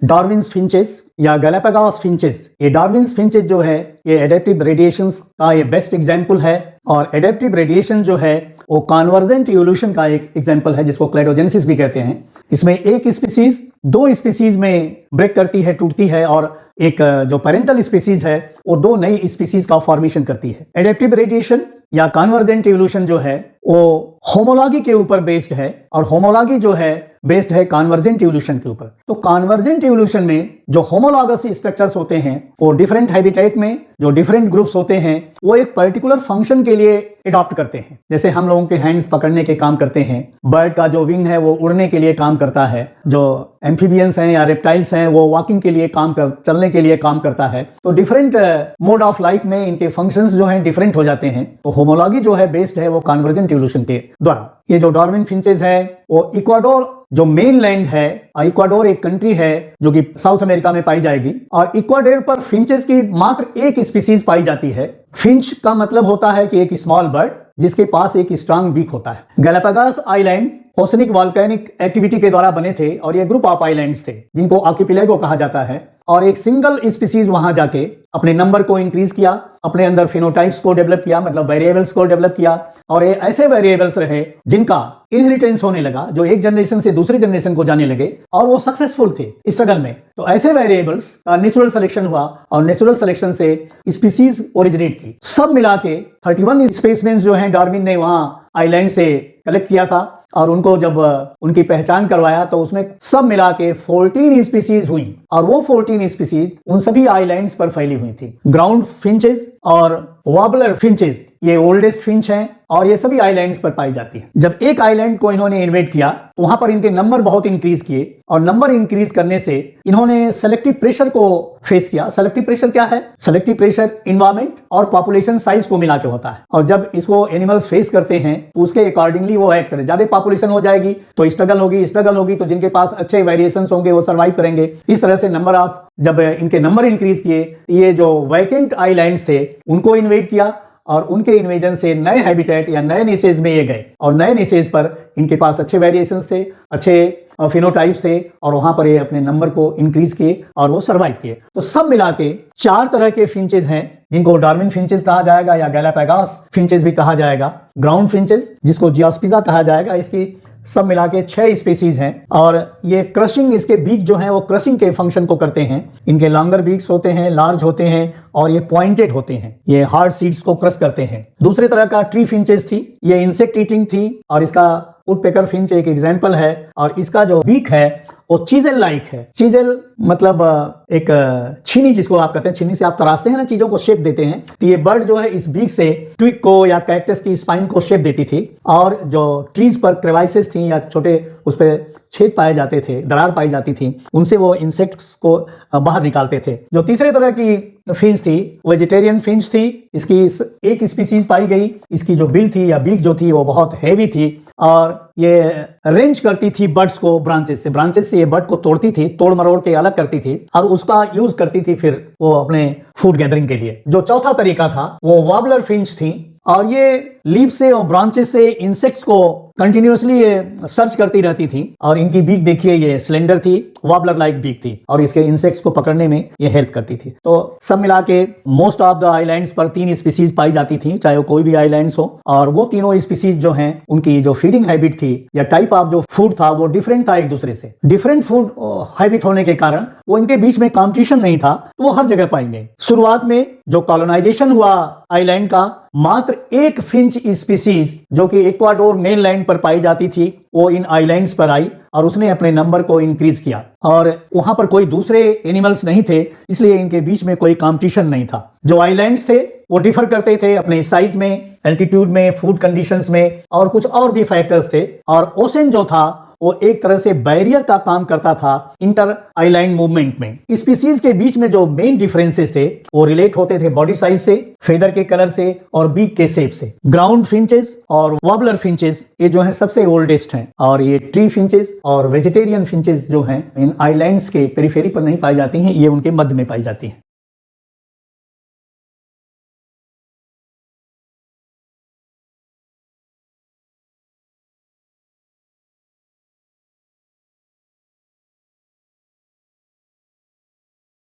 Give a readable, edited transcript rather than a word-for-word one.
Darwin's finches या Galapagos finches, ये Darwin's finches जो है ये एडेप्टिव रेडिएशंस का ये बेस्ट एग्जांपल है। और एडेप्टिव रेडिएशन जो है वो कन्वर्जेंट इवोल्यूशन का एक एग्जांपल है जिसको क्लैडोजेनेसिस भी कहते हैं। इसमें एक स्पीसीज दो स्पीसीज में ब्रेक करती है, टूटती है, और एक जो पेरेंटल स्पीसीज है वो दो नई स्पीसीज का फॉर्मेशन करती है। एडेप्टिव रेडिएशन या कन्वर्जेंट इवोल्यूशन जो है वो होमोलॉगी के ऊपर बेस्ड है, और होमोलॉगी जो है बेस्ड है कन्वर्जेंट इवोल्यूशन के ऊपर। तो कन्वर्जेंट इवोल्यूशन में जो होमोलॉगस स्ट्रक्चर्स होते हैं वो डिफरेंट हैबिटेट में जो डिफरेंट ग्रुप्स होते हैं वो एक पर्टिकुलर फंक्शन के लिए अडॉप्ट करते हैं। जैसे हम लोगों के हैंड्स पकड़ने के काम करते हैं, बर्ड का जो विंग है वो उड़ने के लिए काम करता है, जो एम्फीबियंस हैं या रेप्टाइल्स हैं वो वॉकिंग के लिए चलने के लिए काम करता है। तो डिफरेंट मोड ऑफ लाइफ में इनके फंक्शंस जो हैं डिफरेंट हो जाते हैं। तो होमोलॉगी जो है बेस्ड है वो कन्वर्जेंट इवोल्यूशन के द्वारा। ये जो डार्विन फिंचेस है वो इक्वाडोर जो मेन लैंड है, इक्वाडोर एक कंट्री है जो कि साउथ अमेरिका में पाई जाएगी, और इक्वाडोर पर फिंचेस की मात्र एक स्पीसीज पाई जाती है। फिंच का मतलब होता है कि एक स्मॉल बर्ड जिसके पास एक स्ट्रांग बीक होता है। Galapagos island oceanic volcanic activity के द्वारा बने थे और ये ग्रुप ऑफ आइलैंड्स थे जिनको आर्किपेलागो कहा जाता है। और एक सिंगल स्पीसीज वहां जाके अपने नंबर को इंक्रीज किया, अपने अंदर फिनोटाइप्स को डेवलप किया, मतलब वेरिएबल्स को डेवलप किया, और ये ऐसे वेरिएबल्स रहे जिनका इनहेरिटेंस होने लगा, जो एक जनरेशन से दूसरी जनरेशन को जाने लगे, और वो सक्सेसफुल थे स्ट्रगल में। तो ऐसे वेरिएबल्स का नेचुरल सिलेक्शन हुआ और नेचुरल सिलेक्शन से स्पीसीज ओरिजिनेट की। सब मिला के 31 स्पेसिमेंस जो हैं डार्विन ने वहां आइलैंड से कलेक्ट किया था, और उनको जब उनकी पहचान करवाया तो उसमें सब मिला के 14 स्पीसीज हुई, और वो 14 स्पीसीज उन सभी आइलैंड्स पर फैली हुई थी। ग्राउंड फिंचेस और वॉबलर फिंचेस ये ओल्डेस्ट फिंच हैं और ये सभी आइलैंड्स पर पाई जाती है। जब एक आइलैंड को इन्होंने इन्वेट किया तो वहां पर इनके नंबर बहुत इंक्रीज किए, और नंबर इंक्रीज करने से इन्होंने सेलेक्टिव प्रेशर को फेस किया। सेलेक्टिव प्रेशर क्या है? सेलेक्टिव प्रेशर इन्वायरमेंट और पॉपुलेशन साइज को मिला के होता है, और जब इसको एनिमल्स फेस करते हैं तो उसके अकॉर्डिंगली वो एक्ट करें। ज्यादा पॉपुलेशन हो जाएगी तो स्ट्रगल होगी तो जिनके पास अच्छे वेरिएशंस होंगे वो सर्वाइव करेंगे। इस तरह से नंबर ऑफ जब इनके नंबर इंक्रीज किए, ये जो वैकेंट आइलैंड्स थे उनको इन्वेट किया, और उनके इन्वेजन से नए हैबिटेट या नए निशेज में ये गए, और नए निशेज पर इनके पास अच्छे वेरिएशंस थे, अच्छे फिनोटाइप्स थे, और वहां पर ये अपने नंबर को इंक्रीज किए और वो सर्वाइव किए। तो सब मिला के 4 तरह के फिंचेस हैं जिनको डार्विन फिंचेस कहा जाएगा या गैलापागोस फिंचेस भी कहा जाएगा। ग्राउंड फिंचेस जिसको जियोस्पिजा कहा जाएगा, इसकी सब मिला के 6 स्पीसीज हैं, और ये क्रशिंग, इसके बीक जो हैं वो क्रशिंग के फंक्शन को करते हैं। इनके लॉन्गर बीक्स होते हैं, लार्ज होते हैं, और ये पॉइंटेड होते हैं, ये हार्ड सीड्स को क्रश करते हैं। दूसरे तरह का ट्री फिंचेस थी, ये इंसेक्ट ईटिंग थी, और इसका वुडपेकर फिंच एक एग्जाम्पल है, और इसका जो बीक है वो चीजेल लाइक है। चीजेल मतलब एक छीनी, जिसको आप कहते हैं, छीनी से आप तराशते हैं ना, चीजों को शेप देते हैं। तो ये बर्ड जो है इस बीक से ट्विग को या कैक्टस की स्पाइन को शेप देती थी, और जो ट्रीज पर क्रेवाइसेस थी या छोटे उस पर छेद पाए जाते थे, दरार पाई जाती थी, उनसे वो इंसेक्ट्स को बाहर निकालते थे। जो तीसरे तरह की फिंच थी वेजिटेरियन फिंच थी, इसकी एक स्पीसीज पाई गई। इसकी जो बिल थी या बीक जो थी वो बहुत हैवी थी, और ये रेंज करती थी बर्ड्स को ब्रांचेस से ये बर्ड को तोड़ती थी, तोड़ मरोड़ के अलग करती थी, और उसका यूज करती थी फिर वो अपने फूड गैदरिंग के लिए। जो चौथा तरीका था वो वॉबलर फिंच थी, और ये लीफ से और ब्रांचेस से इंसेक्ट्स को कंटिन्यूअसली ये सर्च करती रहती थी, और इनकी बीक देखिए ये सिलेंडर थी, वॉबलर लाइक बीक थी, और इसके इंसेक्ट्स को पकड़ने में ये हेल्प करती थी। तो सब मिला के मोस्ट ऑफ द आइलैंड्स पर 3 स्पीसीज पाई जाती थी, चाहे वो कोई भी आइलैंड्स हो, और वो तीनों स्पीसीज जो हैं उनकी जो फीडिंग हैबिट थी या टाइप ऑफ जो फूड था वो डिफरेंट था एक दूसरे से। डिफरेंट फूड हैबिट होने के कारण वो इनके बीच में कॉम्पिटिशन नहीं था, तो वो हर जगह पाई गई। शुरुआत में जो कॉलोनाइजेशन हुआ आइलैंड का, मात्र एक फिंच स्पीसीज जो कि इक्वाडोर मेनलैंड पर पाई जाती थी वो इन आइलैंड्स पर आई, और उसने अपने नंबर को इंक्रीज किया, और वहां पर कोई दूसरे एनिमल्स नहीं थे, इसलिए इनके बीच में कोई कंपटीशन नहीं था। जो आइलैंड्स थे वो डिफर करते थे अपने साइज में, एल्टीट्यूड में, फूड कंडीशंस में, और कुछ और भी फैक्टर्स थे। और ओशन जो था वो एक तरह से बैरियर का काम करता था इंटर आइलैंड मूवमेंट में। स्पीसीज के बीच में जो मेन डिफरेंसेस थे वो रिलेट होते थे बॉडी साइज से, फेदर के कलर से, और बीक के शेप से। ग्राउंड फिंचेस और वॉबलर फिंचेस ये जो है सबसे ओल्डेस्ट हैं, और ये ट्री फिंचेस और वेजिटेरियन फिंचेस जो हैं इन आइलैंड्स के पेरिफेरी पर नहीं पाई जाती हैं, ये उनके मध्य में पाई जाती हैं।